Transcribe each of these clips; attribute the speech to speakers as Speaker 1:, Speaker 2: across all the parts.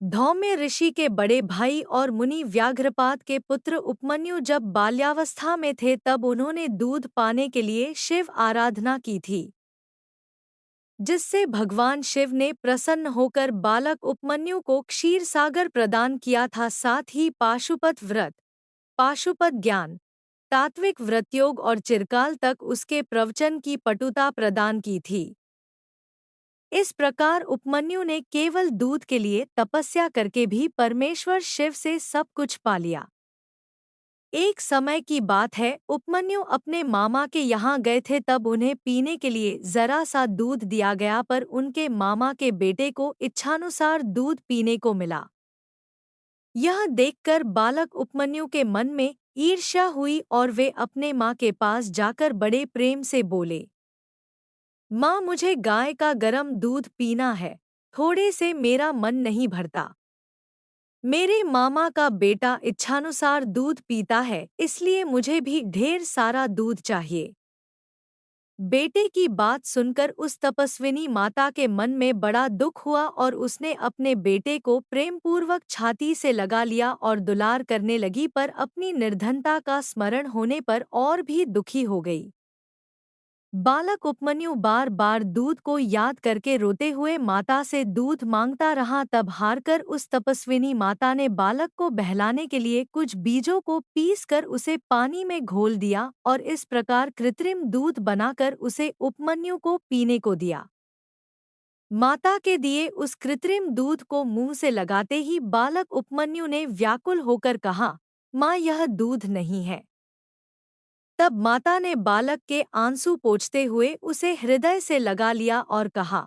Speaker 1: धौम्य ऋषि के बड़े भाई और मुनि व्याघ्रपाद के पुत्र उपमन्यु जब बाल्यावस्था में थे तब उन्होंने दूध पाने के लिए शिव आराधना की थी, जिससे भगवान शिव ने प्रसन्न होकर बालक उपमन्यु को क्षीर सागर प्रदान किया था। साथ ही पाशुपत व्रत, पाशुपत ज्ञान, तात्विक व्रतयोग और चिरकाल तक उसके प्रवचन की पटुता प्रदान की थी। इस प्रकार उपमन्यु ने केवल दूध के लिए तपस्या करके भी परमेश्वर शिव से सब कुछ पा लिया। एक समय की बात है, उपमन्यु अपने मामा के यहाँ गए थे, तब उन्हें पीने के लिए जरा सा दूध दिया गया, पर उनके मामा के बेटे को इच्छानुसार दूध पीने को मिला। यह देखकर बालक उपमन्यु के मन में ईर्ष्या हुई और वे अपने माँ के पास जाकर बड़े प्रेम से बोले, माँ, मुझे गाय का गरम दूध पीना है, थोड़े से मेरा मन नहीं भरता। मेरे मामा का बेटा इच्छानुसार दूध पीता है, इसलिए मुझे भी ढेर सारा दूध चाहिए। बेटे की बात सुनकर उस तपस्विनी माता के मन में बड़ा दुख हुआ और उसने अपने बेटे को प्रेमपूर्वक छाती से लगा लिया और दुलार करने लगी, पर अपनी निर्धनता का स्मरण होने पर और भी दुखी हो गई। बालक उपमन्यु बार बार दूध को याद करके रोते हुए माता से दूध मांगता रहा। तब हारकर उस तपस्विनी माता ने बालक को बहलाने के लिए कुछ बीजों को पीसकर उसे पानी में घोल दिया और इस प्रकार कृत्रिम दूध बनाकर उसे उपमन्यु को पीने को दिया। माता के दिए उस कृत्रिम दूध को मुंह से लगाते ही बालक उपमन्यु ने व्याकुल होकर कहा, माँ, यह दूध नहीं है। तब माता ने बालक के आंसू पोंछते हुए उसे हृदय से लगा लिया और कहा,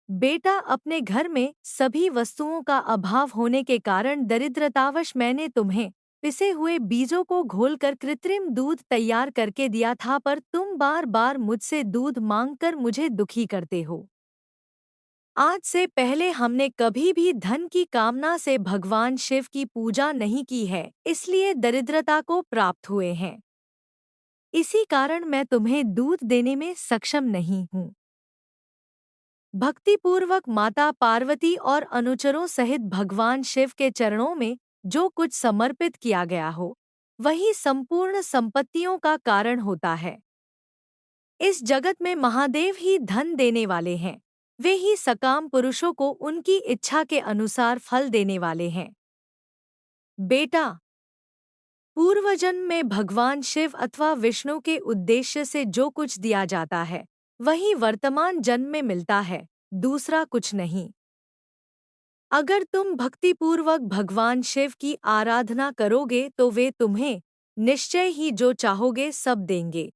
Speaker 1: बेटा, अपने घर में सभी वस्तुओं का अभाव होने के कारण दरिद्रतावश मैंने तुम्हें पिसे हुए बीजों को घोलकर कृत्रिम दूध तैयार करके दिया था, पर तुम बार बार मुझसे दूध मांगकर मुझे दुखी करते हो। आज से पहले हमने कभी भी धन की कामना से भगवान शिव की पूजा नहीं की है, इसलिए दरिद्रता को प्राप्त हुए हैं। इसी कारण मैं तुम्हें दूध देने में सक्षम नहीं हूँ। भक्तिपूर्वक माता पार्वती और अनुचरों सहित भगवान शिव के चरणों में जो कुछ समर्पित किया गया हो, वही संपूर्ण संपत्तियों का कारण होता है। इस जगत में महादेव ही धन देने वाले हैं, वे ही सकाम पुरुषों को उनकी इच्छा के अनुसार फल देने वाले हैं। बेटा, पूर्वजन्म में भगवान शिव अथवा विष्णु के उद्देश्य से जो कुछ दिया जाता है, वही वर्तमान जन्म में मिलता है, दूसरा कुछ नहीं। अगर तुम भक्तिपूर्वक भगवान शिव की आराधना करोगे तो वे तुम्हें निश्चय ही जो चाहोगे सब देंगे।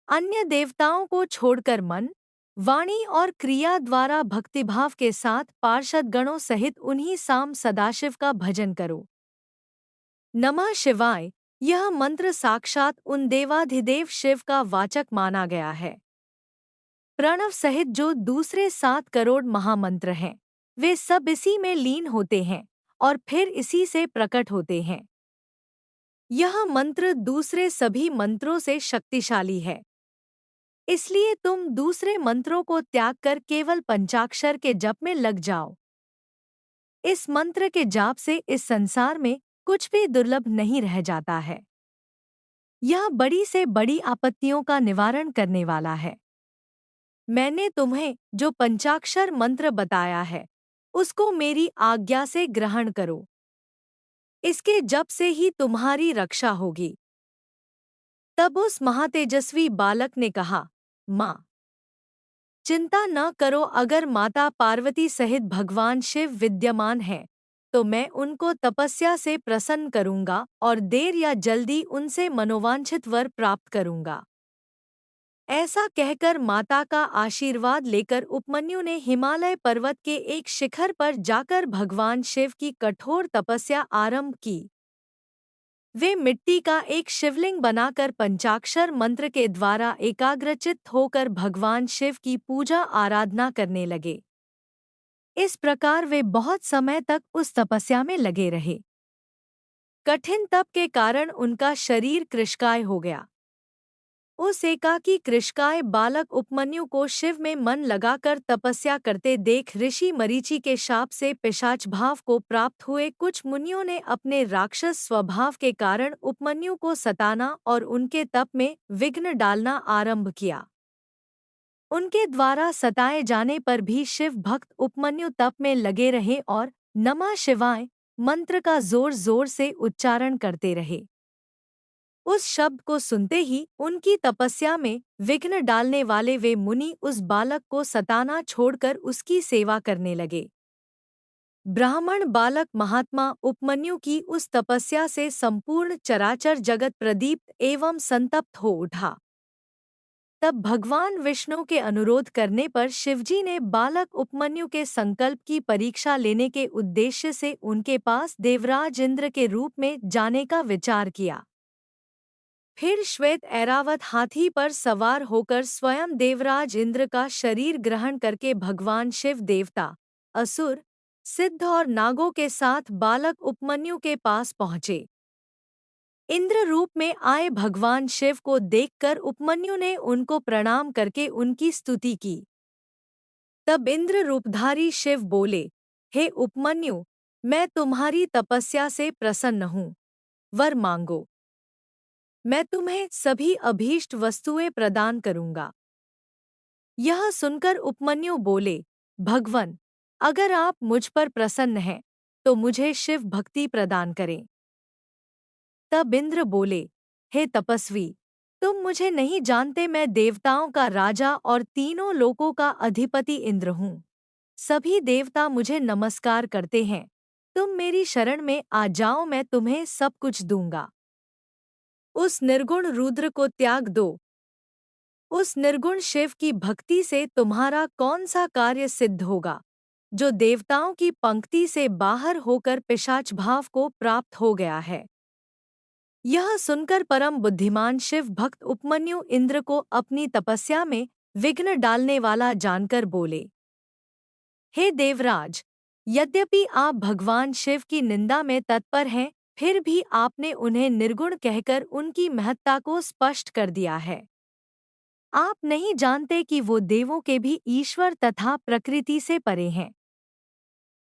Speaker 1: अन्य देवताओं को छोड़कर मन, वाणी और क्रिया द्वारा भक्तिभाव के साथ पार्षद गणों सहित उन्हीं साम सदाशिव का भजन करो। नमः शिवाय, यह मंत्र साक्षात उन देवाधिदेव शिव का वाचक माना गया है। प्रणव सहित जो दूसरे 7 करोड़ महामंत्र हैं, वे सब इसी में लीन होते हैं और फिर इसी से प्रकट होते हैं। यह मंत्र दूसरे सभी मंत्रों से शक्तिशाली है, इसलिए तुम दूसरे मंत्रों को त्याग कर केवल पंचाक्षर के जप में लग जाओ। इस मंत्र के जाप से इस संसार में कुछ भी दुर्लभ नहीं रह जाता है। यह बड़ी से बड़ी आपत्तियों का निवारण करने वाला है। मैंने तुम्हें जो पंचाक्षर मंत्र बताया है, उसको मेरी आज्ञा से ग्रहण करो। इसके जप से ही तुम्हारी रक्षा होगी। तब उस महातेजस्वी बालक ने कहा, माँ, चिंता न करो, अगर माता पार्वती सहित भगवान शिव विद्यमान हैं, तो मैं उनको तपस्या से प्रसन्न करूंगा और देर या जल्दी उनसे मनोवांछित वर प्राप्त करूंगा। ऐसा कहकर माता का आशीर्वाद लेकर उपमन्यु ने हिमालय पर्वत के एक शिखर पर जाकर भगवान शिव की कठोर तपस्या आरंभ की। वे मिट्टी का एक शिवलिंग बनाकर पंचाक्षर मंत्र के द्वारा एकाग्रचित्त होकर भगवान शिव की पूजा आराधना करने लगे। इस प्रकार वे बहुत समय तक उस तपस्या में लगे रहे। कठिन तप के कारण उनका शरीर कृशकाय हो गया। उस एकाकी कृशकाय बालक उपमन्यु को शिव में मन लगाकर तपस्या करते देख ऋषि मरीचि के शाप से पिशाच भाव को प्राप्त हुए कुछ मुनियों ने अपने राक्षस स्वभाव के कारण उपमन्यु को सताना और उनके तप में विघ्न डालना आरंभ किया। उनके द्वारा सताए जाने पर भी शिव भक्त उपमन्यु तप में लगे रहे और नमः शिवाय मंत्र का जोर जोर से उच्चारण करते रहे। उस शब्द को सुनते ही उनकी तपस्या में विघ्न डालने वाले वे मुनि उस बालक को सताना छोड़कर उसकी सेवा करने लगे। ब्राह्मण बालक महात्मा उपमन्यु की उस तपस्या से संपूर्ण चराचर जगत प्रदीप्त एवं संतप्त हो उठा। तब भगवान विष्णु के अनुरोध करने पर शिवजी ने बालक उपमन्यु के संकल्प की परीक्षा लेने के उद्देश्य से उनके पास देवराज इंद्र के रूप में जाने का विचार किया। फिर श्वेत ऐरावत हाथी पर सवार होकर स्वयं देवराज इंद्र का शरीर ग्रहण करके भगवान शिव देवता, असुर, सिद्ध और नागों के साथ बालक उपमन्यु के पास पहुँचे। इंद्र रूप में आए भगवान शिव को देखकर उपमन्यु ने उनको प्रणाम करके उनकी स्तुति की। तब इंद्र रूपधारी शिव बोले, हे उपमन्यु, मैं तुम्हारी तपस्या से प्रसन्न हूँ, वर मांगो। मैं तुम्हें सभी अभीष्ट वस्तुएं प्रदान करूँगा। यह सुनकर उपमन्यु बोले, भगवन, अगर आप मुझ पर प्रसन्न हैं, तो मुझे शिव भक्ति प्रदान करें। तब इंद्र बोले, हे तपस्वी, तुम मुझे नहीं जानते, मैं देवताओं का राजा और तीनों लोकों का अधिपति इंद्र हूँ। सभी देवता मुझे नमस्कार करते हैं। तुम मेरी शरण में आ जाओ, मैं तुम्हें सब कुछ दूंगा। उस निर्गुण रुद्र को त्याग दो। उस निर्गुण शिव की भक्ति से तुम्हारा कौन सा कार्य सिद्ध होगा, जो देवताओं की पंक्ति से बाहर होकर पिशाच भाव को प्राप्त हो गया है। यह सुनकर परम बुद्धिमान शिव भक्त उपमन्यु इंद्र को अपनी तपस्या में विघ्न डालने वाला जानकर बोले, हे देवराज, यद्यपि आप भगवान शिव की निंदा में तत्पर हैं, फिर भी आपने उन्हें निर्गुण कहकर उनकी महत्ता को स्पष्ट कर दिया है। आप नहीं जानते कि वो देवों के भी ईश्वर तथा प्रकृति से परे हैं।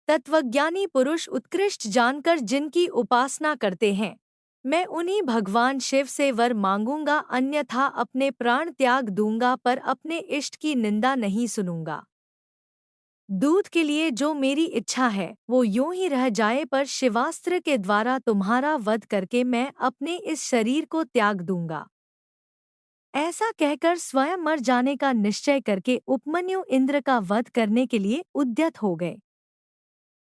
Speaker 1: तत्वज्ञानी पुरुष उत्कृष्ट जानकर जिनकी उपासना करते हैं, मैं उन्हीं भगवान शिव से वर मांगूंगा, अन्यथा अपने प्राण त्याग दूंगा, पर अपने इष्ट की निंदा नहीं सुनूंगा। दूत के लिए जो मेरी इच्छा है वो यूं ही रह जाए, पर शिवास्त्र के द्वारा तुम्हारा वध करके मैं अपने इस शरीर को त्याग दूंगा। ऐसा कहकर स्वयं मर जाने का निश्चय करके उपमन्यु इंद्र का वध करने के लिए उद्यत हो गए।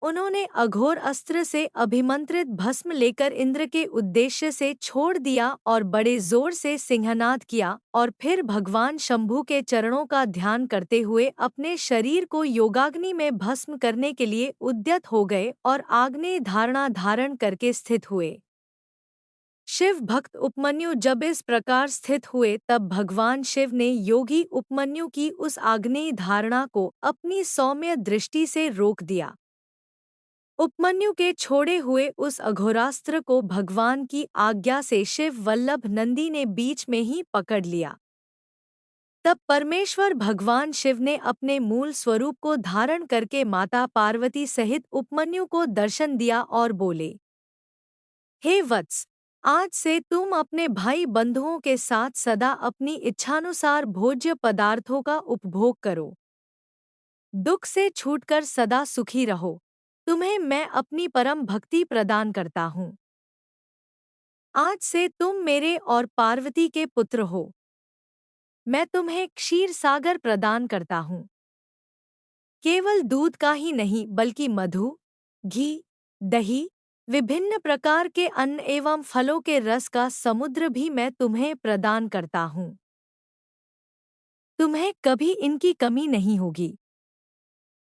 Speaker 1: उन्होंने अघोर अस्त्र से अभिमंत्रित भस्म लेकर इंद्र के उद्देश्य से छोड़ दिया और बड़े जोर से सिंहनाद किया, और फिर भगवान शंभु के चरणों का ध्यान करते हुए अपने शरीर को योगाग्नि में भस्म करने के लिए उद्यत हो गए और आग्नेय धारणा धारण करके स्थित हुए। शिव भक्त उपमन्यु जब इस प्रकार स्थित हुए, तब भगवान शिव ने योगी उपमन्यु की उस आग्नेय धारणा को अपनी सौम्य दृष्टि से रोक दिया। उपमन्यु के छोड़े हुए उस अघोरास्त्र को भगवान की आज्ञा से शिव वल्लभ नंदी ने बीच में ही पकड़ लिया। तब परमेश्वर भगवान शिव ने अपने मूल स्वरूप को धारण करके माता पार्वती सहित उपमन्यु को दर्शन दिया और बोले, हे वत्स, आज से तुम अपने भाई बंधुओं के साथ सदा अपनी इच्छानुसार भोज्य पदार्थों का उपभोग करो। दुख से छूटकर सदा सुखी रहो। तुम्हें मैं अपनी परम भक्ति प्रदान करता हूँ। आज से तुम मेरे और पार्वती के पुत्र हो। मैं तुम्हें क्षीर सागर प्रदान करता हूँ। केवल दूध का ही नहीं, बल्कि मधु, घी, दही, विभिन्न प्रकार के अन्न एवं फलों के रस का समुद्र भी मैं तुम्हें प्रदान करता हूँ। तुम्हें कभी इनकी कमी नहीं होगी।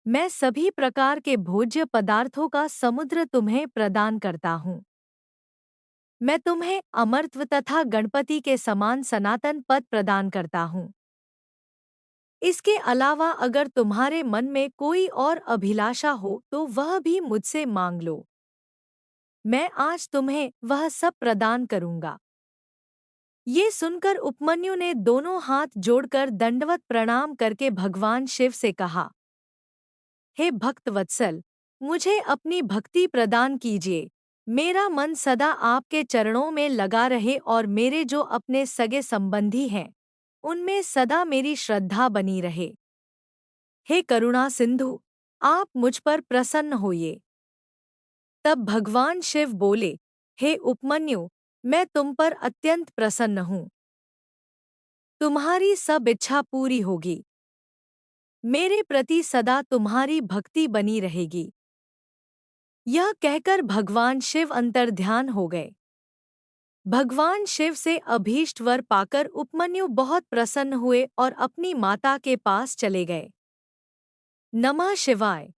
Speaker 1: मैं सभी प्रकार के भोज्य पदार्थों का समुद्र तुम्हें प्रदान करता हूँ। मैं तुम्हें अमरत्व तथा गणपति के समान सनातन पद प्रदान करता हूँ। इसके अलावा अगर तुम्हारे मन में कोई और अभिलाषा हो तो वह भी मुझसे मांग लो। मैं आज तुम्हें वह सब प्रदान करूँगा। ये सुनकर उपमन्यु ने दोनों हाथ जोड़कर दंडवत प्रणाम करके भगवान शिव से कहा, हे भक्त वत्सल, मुझे अपनी भक्ति प्रदान कीजिए। मेरा मन सदा आपके चरणों में लगा रहे और मेरे जो अपने सगे संबंधी हैं, उनमें सदा मेरी श्रद्धा बनी रहे। हे करुणा सिंधु, आप मुझ पर प्रसन्न होइए। तब भगवान शिव बोले, हे उपमन्यु, मैं तुम पर अत्यंत प्रसन्न हूँ। तुम्हारी सब इच्छा पूरी होगी। मेरे प्रति सदा तुम्हारी भक्ति बनी रहेगी। यह कहकर भगवान शिव अंतर्ध्यान हो गए। भगवान शिव से अभीष्ट वर पाकर उपमन्यु बहुत प्रसन्न हुए और अपनी माता के पास चले गए। नमः शिवाय।